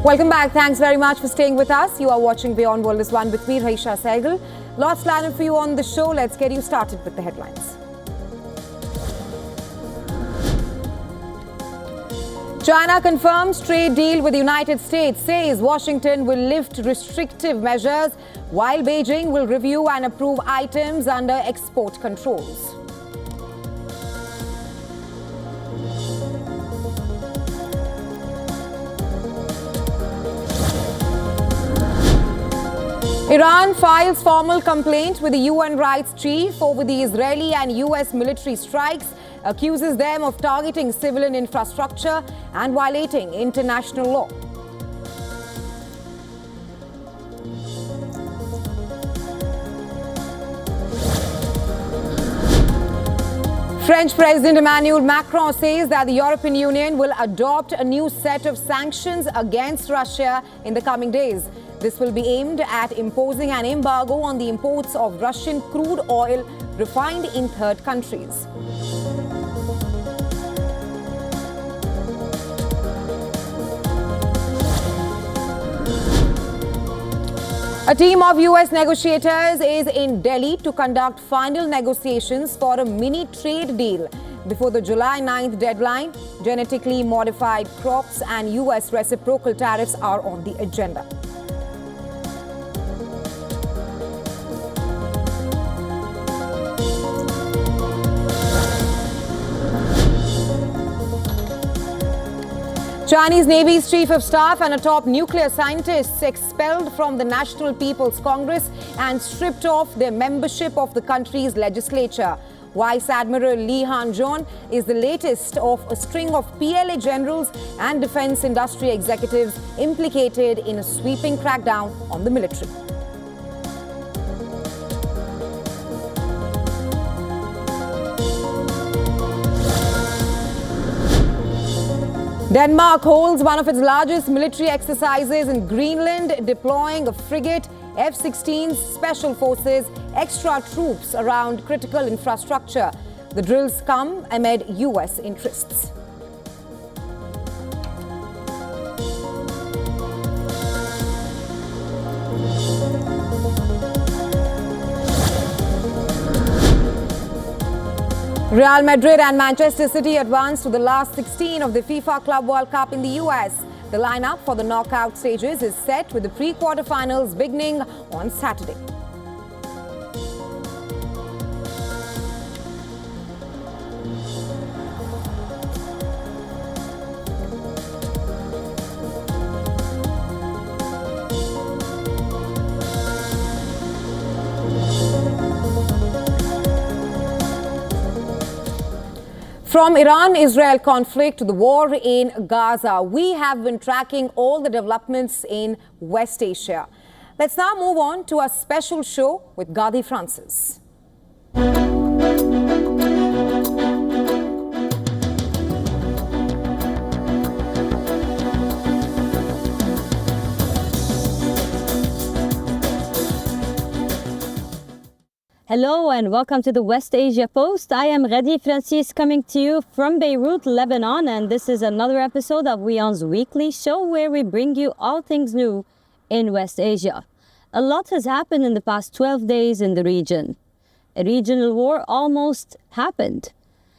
Welcome back. Thanks very much for staying with us. You are watching WION World is One with me, Raisha Sehgal. Lots planned for you on the show. Let's get you started with the headlines. China confirms trade deal with the United States, says Washington will lift restrictive measures, while Beijing will review and approve items under export controls. Iran files formal complaint with the UN rights chief over the Israeli and US military strikes, accuses them of targeting civilian infrastructure and violating international law. French President Emmanuel Macron says that the European Union will adopt a new set of sanctions against Russia in the coming days. This will be aimed at imposing an embargo on the imports of Russian crude oil refined in third countries. A team of US negotiators is in Delhi to conduct final negotiations for a mini trade deal before the July 9th deadline. Genetically modified crops and US reciprocal tariffs are on the agenda. Chinese Navy's Chief of Staff and a top nuclear scientist expelled from the National People's Congress and stripped off their membership of the country's legislature. Vice Admiral Li Hanzhong is the latest of a string of PLA generals and defense industry executives implicated in a sweeping crackdown on the military. Denmark holds one of its largest military exercises in Greenland, deploying a frigate, F-16s, special forces, extra troops around critical infrastructure. The drills come amid US interests. Real Madrid and Manchester City advanced to the last 16 of the FIFA Club World Cup in the US. The lineup for the knockout stages is set with the pre-quarterfinals beginning on Saturday. From Iran-Israel conflict to the war in Gaza, we have been tracking all the developments in West Asia. Let's now move on to our special show with Gadi Francis. Hello and welcome to the West Asia Post. I am Gadi Francis coming to you from Beirut, Lebanon, and this is another episode of WION's weekly show where we bring you all things new in West Asia. A lot has happened in the past 12 days in the region. A regional war almost happened.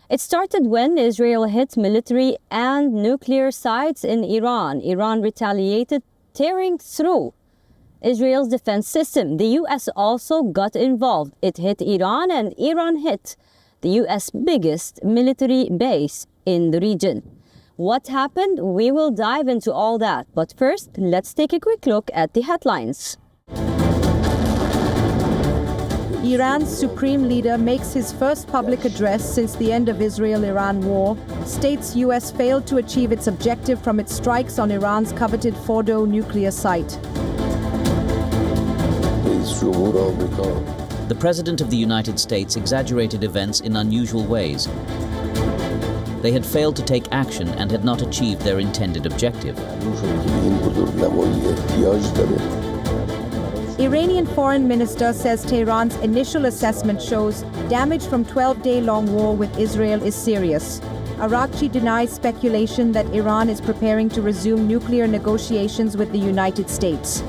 It started when Israel hit military and nuclear sites in Iran. Iran retaliated, tearing through Israel's defense system. The US also got involved. It hit Iran and Iran hit the US biggest military base in the region. What happened? We will dive into all that. But first, let's take a quick look at the headlines. Iran's supreme leader makes his first public address since the end of Israel-Iran war, states US failed to achieve its objective from its strikes on Iran's coveted Fordo nuclear site. The President of the United States exaggerated events in unusual ways. They had failed to take action and had not achieved their intended objective. Iranian foreign minister says Tehran's initial assessment shows damage from 12-day-long war with Israel is serious. Araghchi denies speculation that Iran is preparing to resume nuclear negotiations with the United States.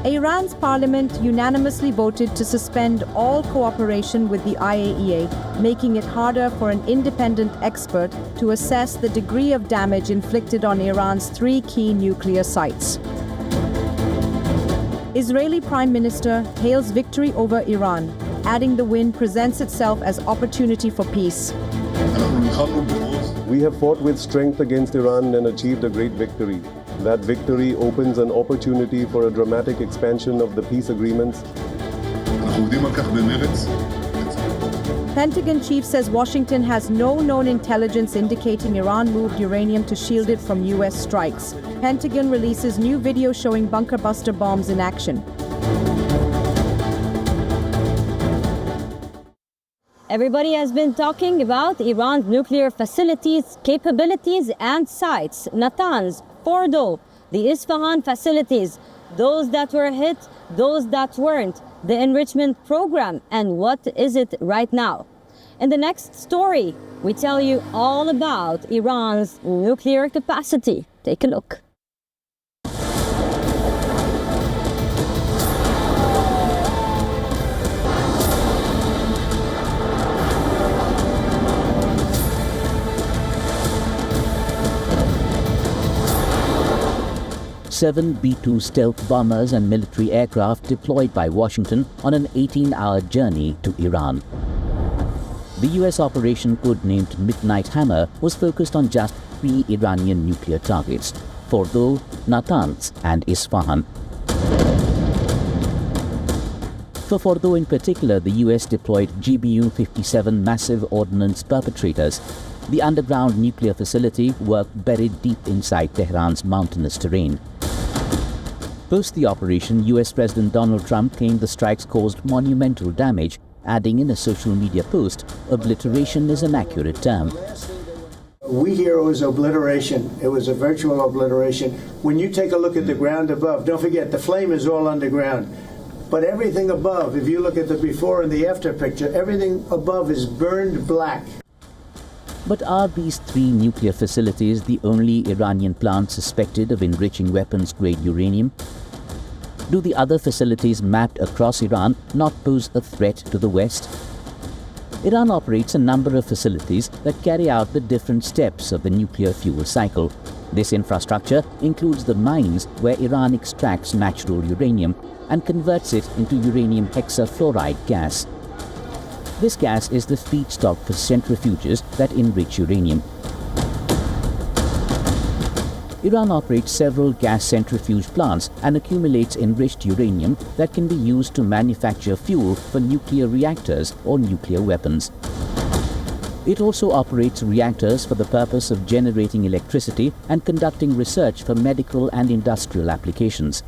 Iran's parliament unanimously voted to suspend all cooperation with the IAEA, making it harder for an independent expert to assess the degree of damage inflicted on Iran's 3 key nuclear sites. Israeli Prime Minister hails victory over Iran, adding the win presents itself as opportunity for peace. We have fought with strength against Iran and achieved a great victory. That victory opens an opportunity for a dramatic expansion of the peace agreements. Pentagon chief says Washington has no known intelligence indicating Iran moved uranium to shield it from U.S. strikes. Pentagon releases new video showing bunker buster bombs in action. Everybody has been talking about Iran's nuclear facilities, capabilities and sites. Natanz, Fordo, the Isfahan facilities, those that were hit, those that weren't, the enrichment program, and what is it right now? In the next story, we tell you all about Iran's nuclear capacity. Take a look. Seven B-2 stealth bombers and military aircraft deployed by Washington on an 18-hour journey to Iran. The US operation, codenamed Midnight Hammer, was focused on just 3 Iranian nuclear targets: Fordo, Natanz and Isfahan. For Fordo in particular, the US deployed GBU-57 massive ordnance perpetrators. The underground nuclear facility worked buried deep inside Tehran's mountainous terrain. Post the operation, US President Donald Trump claimed the strikes caused monumental damage, adding in a social media post, "Obliteration is an accurate term." We hear it was obliteration. It was a virtual obliteration. When you take a look at the ground above, don't forget the flame is all underground. But everything above, if you look at the before and the after picture, everything above is burned black. But are these 3 nuclear facilities the only Iranian plants suspected of enriching weapons-grade uranium? Do the other facilities mapped across Iran not pose a threat to the West? Iran operates a number of facilities that carry out the different steps of the nuclear fuel cycle. This infrastructure includes the mines where Iran extracts natural uranium and converts it into uranium hexafluoride gas. This gas is the feedstock for centrifuges that enrich uranium. Iran operates several gas centrifuge plants and accumulates enriched uranium that can be used to manufacture fuel for nuclear reactors or nuclear weapons. It also operates reactors for the purpose of generating electricity and conducting research for medical and industrial applications.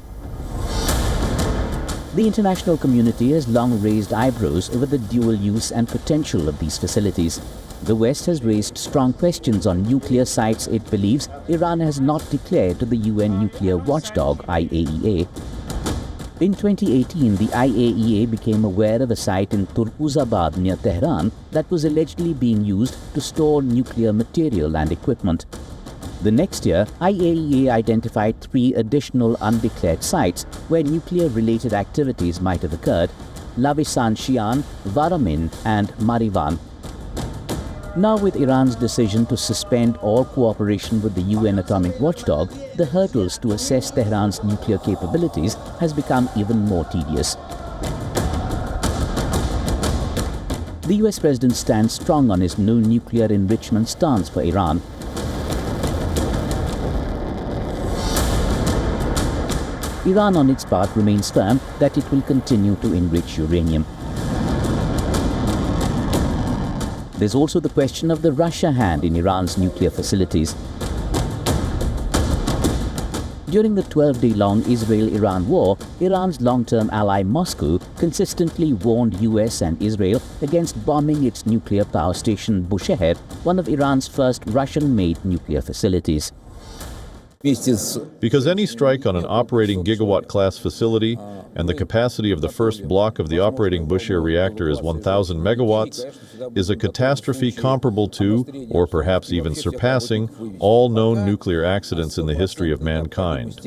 The international community has long raised eyebrows over the dual use and potential of these facilities. The West has raised strong questions on nuclear sites it believes Iran has not declared to the UN nuclear watchdog IAEA. In 2018, the IAEA became aware of a site in Turkuzabad near Tehran that was allegedly being used to store nuclear material and equipment. The next year, IAEA identified 3 additional undeclared sites where nuclear-related activities might have occurred: Lavisan-Shian, Varamin and Marivan. Now, with Iran's decision to suspend all cooperation with the UN atomic watchdog, the hurdles to assess Tehran's nuclear capabilities has become even more tedious. The US president stands strong on his no nuclear enrichment stance for Iran. Iran, on its part, remains firm that it will continue to enrich uranium. There's also the question of the Russia hand in Iran's nuclear facilities. During the 12-day-long Israel-Iran war, Iran's long-term ally Moscow consistently warned US and Israel against bombing its nuclear power station Bushehr, one of Iran's first Russian-made nuclear facilities. Because any strike on an operating gigawatt-class facility and the capacity of the first block of the operating Bushehr reactor is 1,000 megawatts is a catastrophe comparable to, or perhaps even surpassing, all known nuclear accidents in the history of mankind.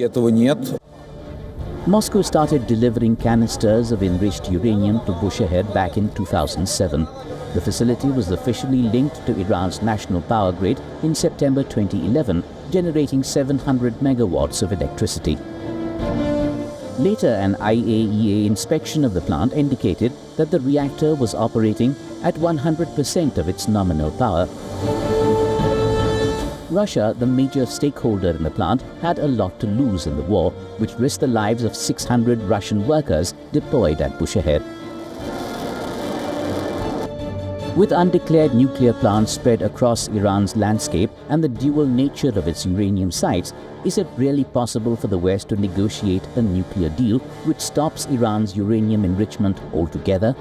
Moscow started delivering canisters of enriched uranium to Bushehr back in 2007. The facility was officially linked to Iran's national power grid in September 2011, generating 700 megawatts of electricity. Later, an IAEA inspection of the plant indicated that the reactor was operating at 100% of its nominal power. Russia, the major stakeholder in the plant, had a lot to lose in the war, which risked the lives of 600 Russian workers deployed at Bushehr. With undeclared nuclear plants spread across Iran's landscape and the dual nature of its uranium sites, is it really possible for the West to negotiate a nuclear deal which stops Iran's uranium enrichment altogether?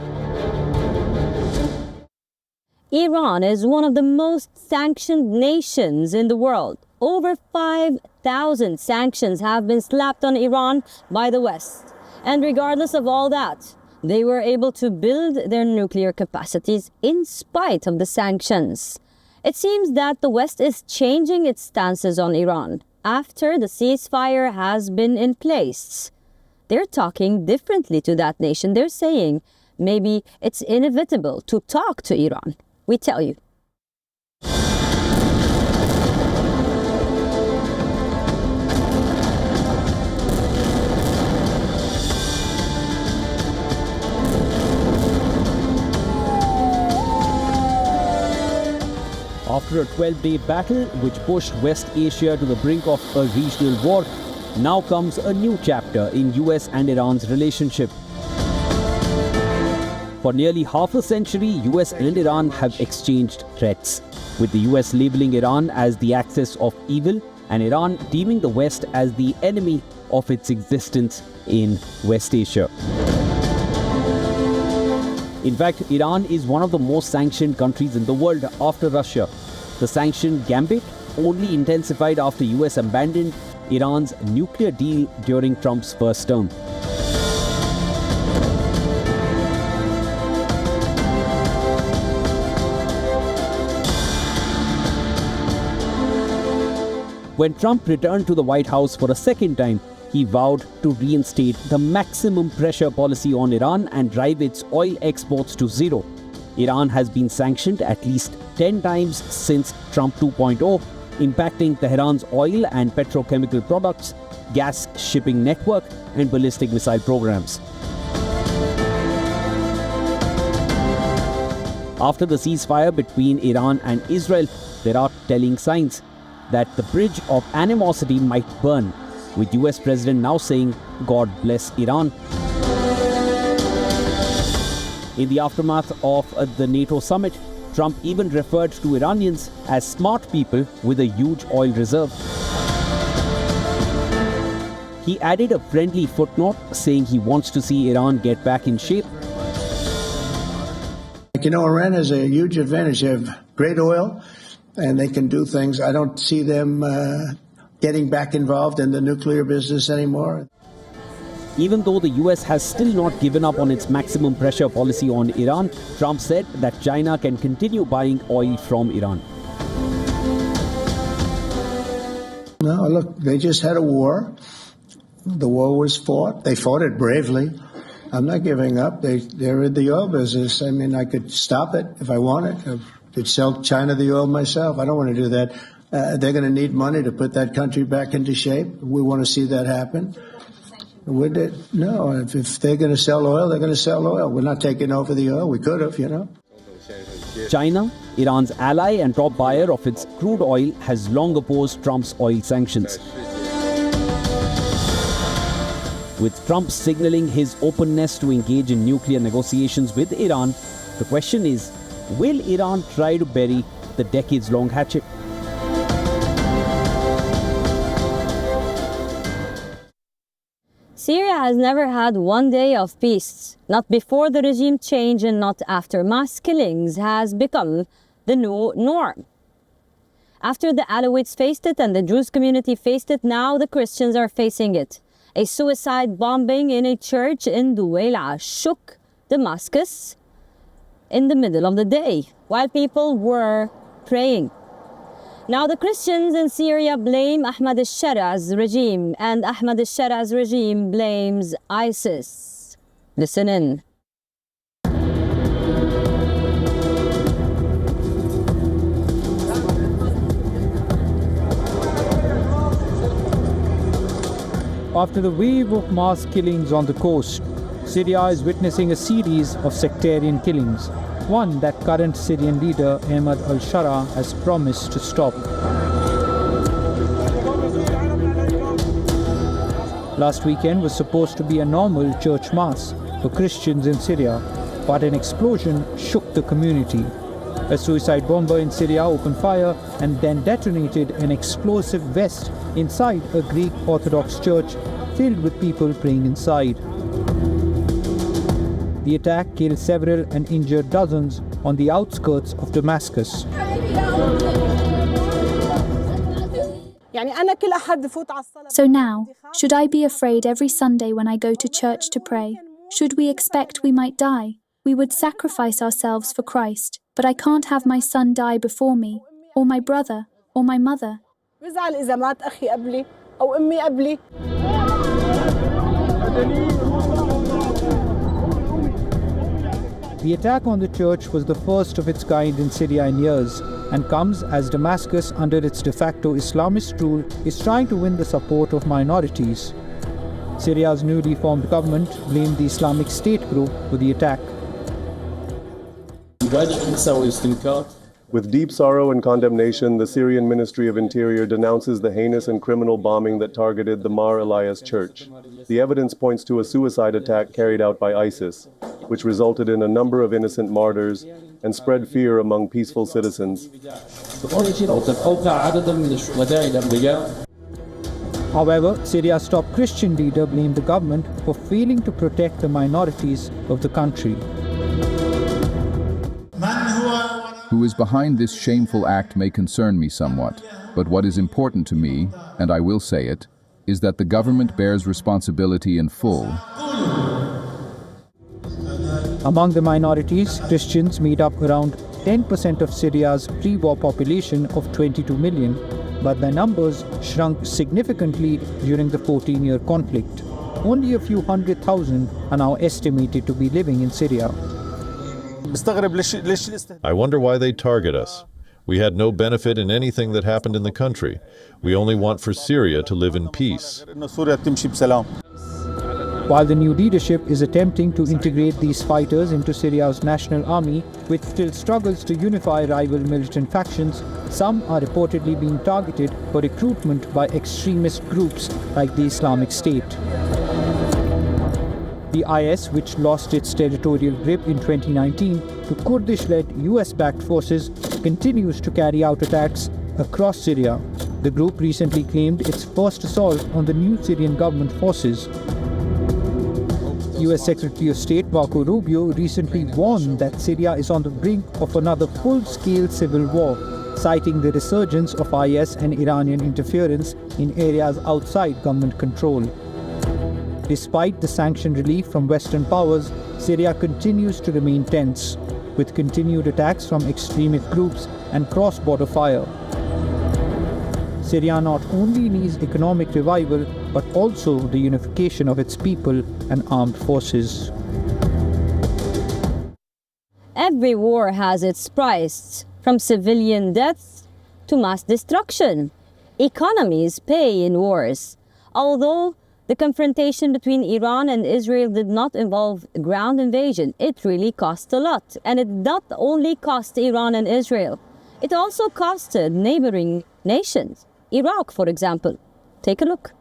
Iran is one of the most sanctioned nations in the world. Over 5,000 sanctions have been slapped on Iran by the West. And regardless of all that, they were able to build their nuclear capacities in spite of the sanctions. It seems that the West is changing its stances on Iran after the ceasefire has been in place. They're talking differently to that nation. They're saying maybe it's inevitable to talk to Iran. We tell you. After a 12-day battle which pushed West Asia to the brink of a regional war, now comes a new chapter in US and Iran's relationship. For nearly half a century, US and Iran have exchanged threats, with the US labeling Iran as the axis of evil and Iran deeming the West as the enemy of its existence in West Asia. In fact, Iran is one of the most sanctioned countries in the world after Russia. The sanction gambit only intensified after US abandoned Iran's nuclear deal during Trump's first term. When Trump returned to the White House for a second time, he vowed to reinstate the maximum pressure policy on Iran and drive its oil exports to zero. Iran has been sanctioned at least 10 times since Trump 2.0, impacting Tehran's oil and petrochemical products, gas shipping network, and ballistic missile programs. After the ceasefire between Iran and Israel, there are telling signs that the bridge of animosity might burn, with US President now saying, "God bless Iran." In the aftermath of the NATO summit, Trump even referred to Iranians as smart people with a huge oil reserve. He added a friendly footnote saying he wants to see Iran get back in shape. You know, Iran has a huge advantage. They have great oil, and they can do things. I don't see them getting back involved in the nuclear business anymore. Even though the US has still not given up on its maximum pressure policy on Iran, Trump said that China can continue buying oil from Iran. No, look, they just had a war. The war was fought. They fought it bravely. I'm not giving up. They're in the oil business. I mean, I could stop it if I wanted. I could sell China the oil myself. I don't want to do that. They're going to need money to put that country back into shape. We want to see that happen. Would it? No, if they're going to sell oil, they're going to sell oil. We're not taking over the oil. We could have, you know. China, Iran's ally and top buyer of its crude oil, has long opposed Trump's oil sanctions. With Trump signaling his openness to engage in nuclear negotiations with Iran, the question is, will Iran try to bury the decades-long hatchet? Syria has never had one day of peace, not before the regime change and not after mass killings has become the new norm. After the Alawites faced it and the Druze community faced it, now the Christians are facing it. A suicide bombing in a church in Duwayla shook Damascus in the middle of the day while people were praying. Now the Christians in Syria blame Ahmad al-Shara's regime, and Ahmad al-Shara's regime blames ISIS. Listen in. After the wave of mass killings on the coast, Syria is witnessing a series of sectarian killings, one that current Syrian leader Ahmad al-Shara has promised to stop. Last weekend was supposed to be a normal church mass for Christians in Syria, but an explosion shook the community. A suicide bomber in Syria opened fire and then detonated an explosive vest inside a Greek Orthodox church filled with people praying inside. The attack killed several and injured dozens on the outskirts of Damascus. So now, should I be afraid every Sunday when I go to church to pray? Should we expect we might die? We would sacrifice ourselves for Christ, but I can't have my son die before me, or my brother, or my mother. The attack on the church was the first of its kind in Syria in years, and comes as Damascus, under its de facto Islamist rule, is trying to win the support of minorities. Syria's newly formed government blamed the Islamic State group for the attack. With deep sorrow and condemnation, the Syrian Ministry of Interior denounces the heinous and criminal bombing that targeted the Mar Elias Church. The evidence points to a suicide attack carried out by ISIS, which resulted in a number of innocent martyrs and spread fear among peaceful citizens. However, Syria's top Christian leader blamed the government for failing to protect the minorities of the country. Who is behind this shameful act may concern me somewhat, but what is important to me, and I will say it, is that the government bears responsibility in full. Among the minorities, Christians made up around 10% of Syria's pre-war population of 22 million, but their numbers shrunk significantly during the 14-year conflict. Only a few 100,000 are now estimated to be living in Syria. I wonder why they target us. We had no benefit in anything that happened in the country. We only want for Syria to live in peace. While the new leadership is attempting to integrate these fighters into Syria's national army, which still struggles to unify rival militant factions, some are reportedly being targeted for recruitment by extremist groups like the Islamic State. The IS, which lost its territorial grip in 2019 to Kurdish-led US-backed forces, continues to carry out attacks across Syria. The group recently claimed its first assault on the new Syrian government forces. US Secretary of State Marco Rubio recently warned that Syria is on the brink of another full-scale civil war, citing the resurgence of IS and Iranian interference in areas outside government control. Despite the sanction relief from Western powers, Syria continues to remain tense, with continued attacks from extremist groups and cross-border fire. Syria not only needs economic revival, but also the unification of its people and armed forces. Every war has its price, from civilian deaths to mass destruction. Economies pay in wars. Although the confrontation between Iran and Israel did not involve ground invasion, it really cost a lot. And it not only cost Iran and Israel, it also costed neighboring nations. Iraq, for example. Take a look.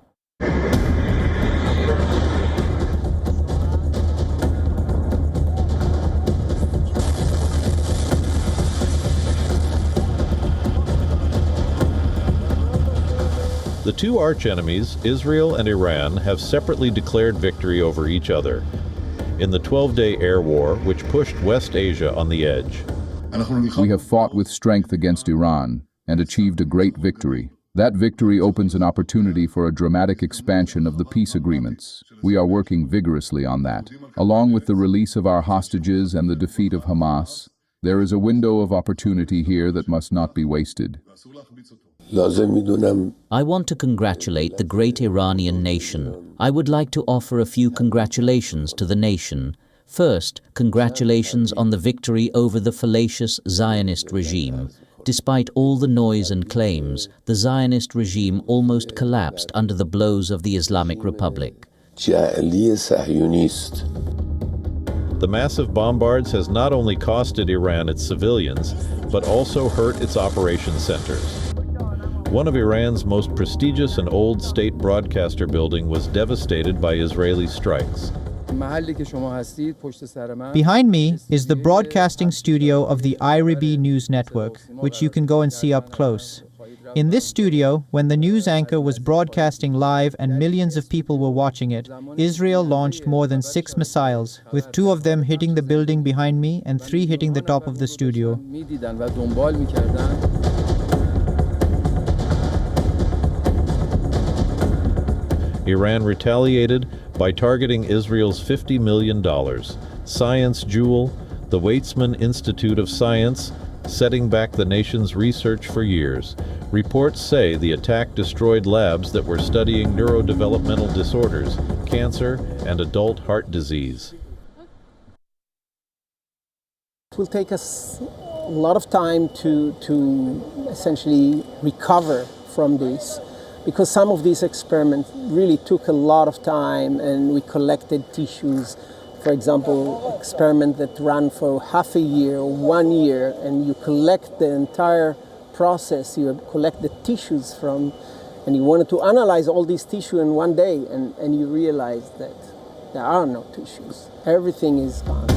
The two archenemies, Israel and Iran, have separately declared victory over each other in the 12-day air war, which pushed West Asia on the edge. We have fought with strength against Iran, and achieved a great victory. That victory opens an opportunity for a dramatic expansion of the peace agreements. We are working vigorously on that. Along with the release of our hostages and the defeat of Hamas, there is a window of opportunity here that must not be wasted. I want to congratulate the great Iranian nation. I would like to offer a few congratulations to the nation. First, congratulations on the victory over the fallacious Zionist regime. Despite all the noise and claims, the Zionist regime almost collapsed under the blows of the Islamic Republic. The massive bombards has not only costed Iran its civilians, but also hurt its operation centers. One of Iran's most prestigious and old state broadcaster building was devastated by Israeli strikes. Behind me is the broadcasting studio of the IRIB News Network, which you can go and see up close. In this studio, when the news anchor was broadcasting live and millions of people were watching it, Israel launched more than 6 missiles, with 2 of them hitting the building behind me and 3 hitting the top of the studio. Iran retaliated by targeting Israel's $50 million science jewel, the Weizmann Institute of Science, setting back the nation's research for years. Reports say the attack destroyed labs that were studying neurodevelopmental disorders, cancer, and adult heart disease. It will take us a lot of time to essentially recover from this, because some of these experiments really took a lot of time, and we collected tissues. For example, experiment that ran for half a year or 1 year, and you collect the entire process, you collect the tissues from, and you wanted to analyze all these tissues in one day, and you realize that there are no tissues. Everything is gone.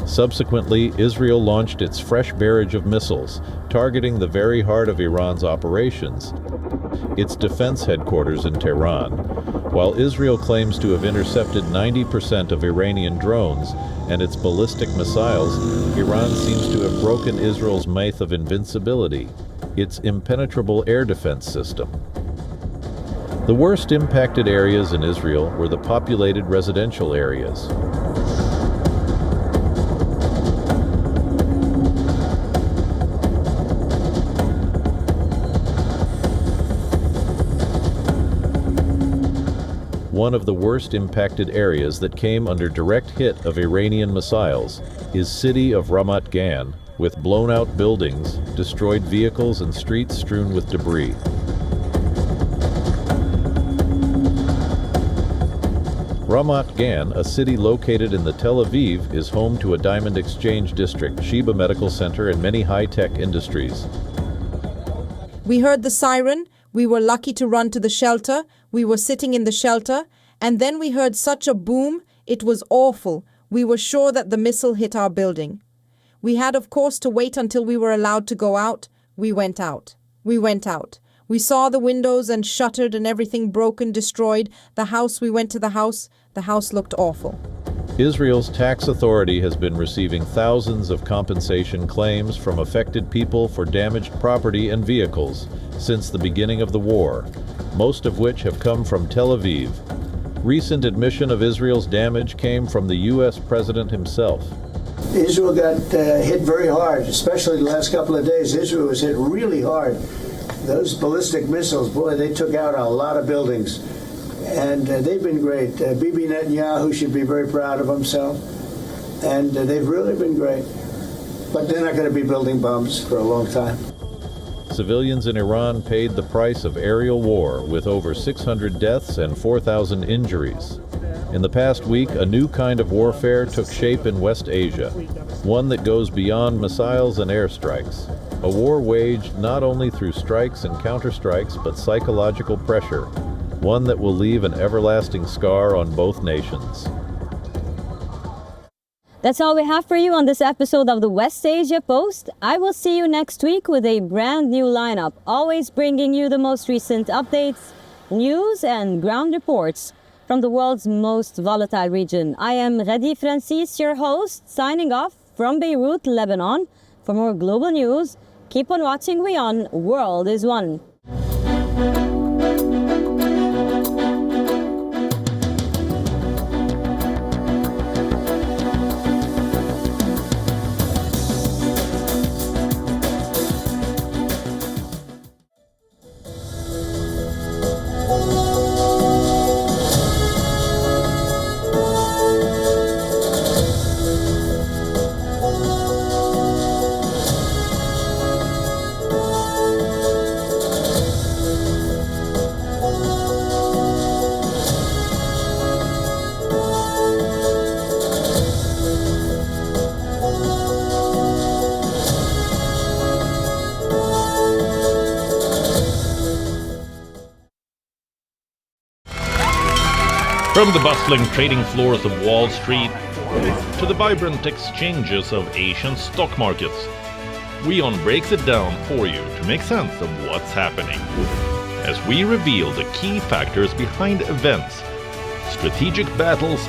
Subsequently, Israel launched its fresh barrage of missiles, targeting the very heart of Iran's operations, its defense headquarters in Tehran. While Israel claims to have intercepted 90% of Iranian drones and its ballistic missiles, Iran seems to have broken Israel's myth of invincibility, its impenetrable air defense system. The worst impacted areas in Israel were the populated residential areas. One of the worst impacted areas that came under direct hit of Iranian missiles is city of Ramat Gan, with blown-out buildings, destroyed vehicles, and streets strewn with debris. Ramat Gan, a city located in the Tel Aviv, is home to a diamond exchange district, Sheba Medical Center, and many high-tech industries. We heard the siren. We were lucky to run to the shelter. We were sitting in the shelter, and then we heard such a boom. It was awful. We were sure that the missile hit our building. We had, of course, to wait until we were allowed to go out. We went out. We went out. We saw the windows and shuttered and everything broken, destroyed. The house, we went to the house. The house looked awful. Israel's tax authority has been receiving thousands of compensation claims from affected people for damaged property and vehicles since the beginning of the war, most of which have come from Tel Aviv. Recent admission of Israel's damage came from the U.S. president himself. Israel got hit very hard, especially the last couple of days. Israel was hit really hard. Those ballistic missiles, boy, they took out a lot of buildings. And they've been great. Bibi Netanyahu should be very proud of himself. And they've really been great. But they're not going to be building bombs for a long time. Civilians in Iran paid the price of aerial war, with over 600 deaths and 4,000 injuries. In the past week, a new kind of warfare took shape in West Asia, one that goes beyond missiles and airstrikes. A war waged not only through strikes and counterstrikes, but psychological pressure, one that will leave an everlasting scar on both nations. That's all we have for you on this episode of the West Asia Post. I will see you next week with a brand new lineup, always bringing you the most recent updates, news and ground reports from the world's most volatile region. I am Redi Francis, your host, signing off from Beirut, Lebanon. For more global news, keep on watching WION World is One. From the bustling trading floors of Wall Street to the vibrant exchanges of Asian stock markets, WION breaks it down for you to make sense of what's happening, as we reveal the key factors behind events, strategic battles,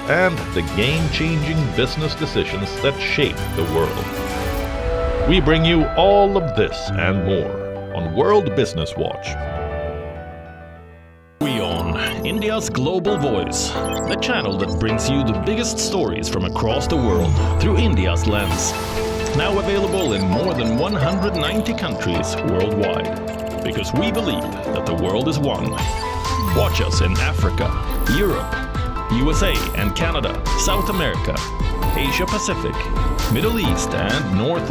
and the game-changing business decisions that shape the world. We bring you all of this and more on World Business Watch. WION, India's global voice, the channel that brings you the biggest stories from across the world through India's lens. Now available in more than 190 countries worldwide, because we believe that the world is one. Watch us in Africa, Europe, USA and Canada, South America, Asia Pacific, Middle East and North